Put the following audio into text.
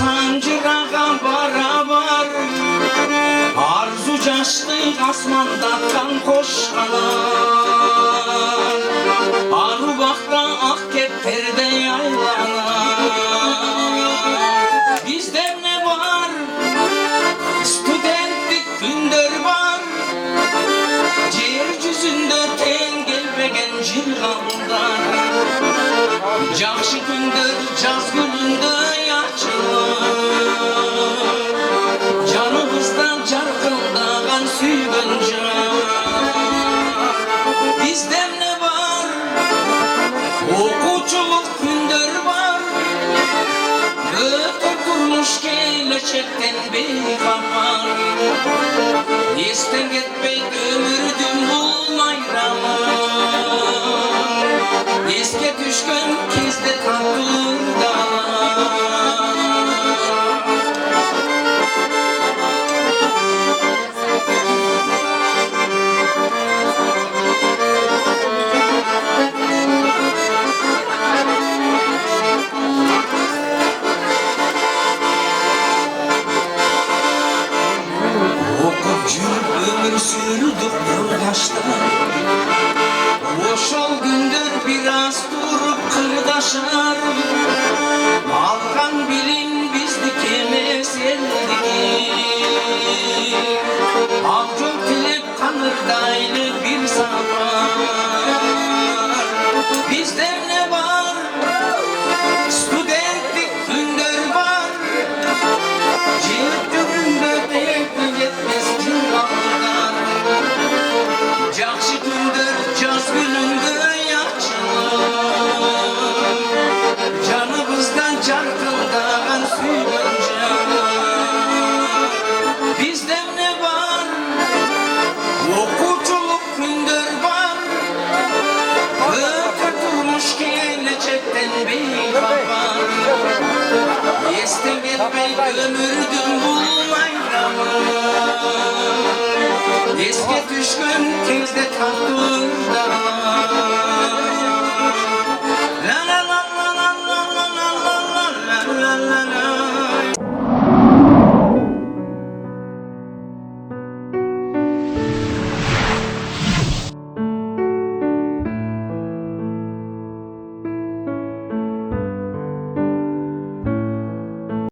sancırağa barabar arzu caştık asmandattan koşkalar Arubakta ak kepperde yaylanar Bizde ne var? Studentlik gündür var Yeryüzünde ten gelmegen cilgamlar Cakşı gündür caz gülünde yaşlar Canımızdan carkıldağın süygünce Bizde ne var? Okuculuk gündür var Ötürtülmüş gelecekten bir kapar İsten gitmek ömürdüm bulmayramar Eske düşkün kizde tatlımda Ömür sürdük yoldaşlar Boş ol gündür biraz durup kırdaşlar Alkan bilin bizdik meseledik Avcol tilep kanırdaylı bir zamanlar Bizde ne var? Studentlik gündür var Cilt günde bekle yetmez cinganlar Cakşı gündür caz gülündür yaşlar Canımızdan carkıldağın süylünce Bizde ne var? Okuculuk gündür var Ötürtülmüş gelecekten bir kapar Yesten gitmek ömürdüm bulmayramar Eske düşkün kezde tatlı